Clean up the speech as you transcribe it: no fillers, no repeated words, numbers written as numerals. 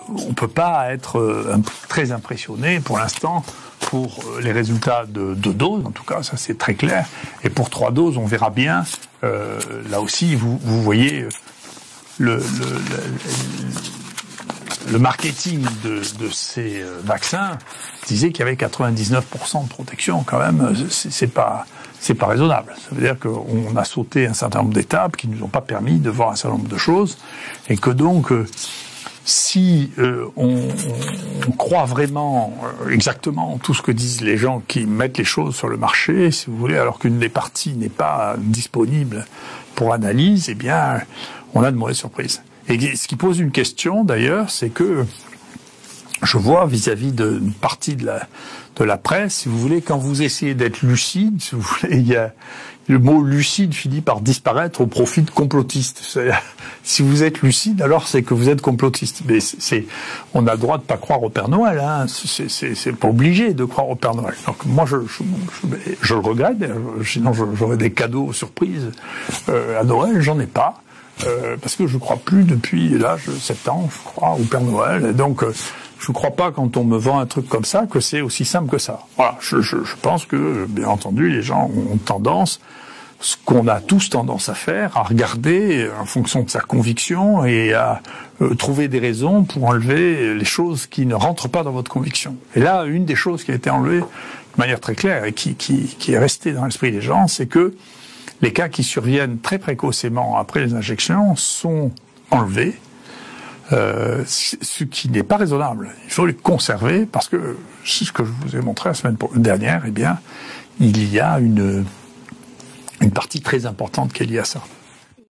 on peut pas être très impressionné pour l'instant pour les résultats de 2 doses, en tout cas, ça c'est très clair. Et pour 3 doses, on verra bien. Là aussi, vous voyez le marketing de ces vaccins disait qu'il y avait 99% de protection. Quand même, c'est pas raisonnable. Ça veut dire qu'on a sauté un certain nombre d'étapes qui nous ont pas permis de voir un certain nombre de choses, et que donc si on croit vraiment exactement tout ce que disent les gens qui mettent les choses sur le marché, si vous voulez, alors qu'une des parties n'est pas disponible pour analyse, eh bien, on a de mauvaises surprises. Et ce qui pose une question, d'ailleurs, c'est que je vois vis-à-vis d'une partie de la presse, si vous voulez, quand vous essayez d'être lucide, si vous voulez, il y a le mot lucide finit par disparaître au profit de complotiste. Si vous êtes lucide, alors c'est que vous êtes complotiste. Mais on a le droit de pas croire au Père Noël, hein. C'est pas obligé de croire au Père Noël. Donc moi, je le regrette. Sinon, j'aurais des cadeaux surprises à Noël. J'en ai pas. Parce que je crois plus depuis l'âge de 7 ans, je crois au Père Noël. Et donc, je crois pas quand on me vend un truc comme ça que c'est aussi simple que ça. Voilà, je pense que, bien entendu, les gens ont tendance, ce qu'on a tous tendance à faire, à regarder en fonction de sa conviction et à trouver des raisons pour enlever les choses qui ne rentrent pas dans votre conviction. Et là, une des choses qui a été enlevée de manière très claire et qui est restée dans l'esprit des gens, c'est que les cas qui surviennent très précocement après les injections sont enlevés, ce qui n'est pas raisonnable. Il faut les conserver parce que, c'est ce que je vous ai montré la semaine dernière, eh bien, il y a une partie très importante qui est liée à ça.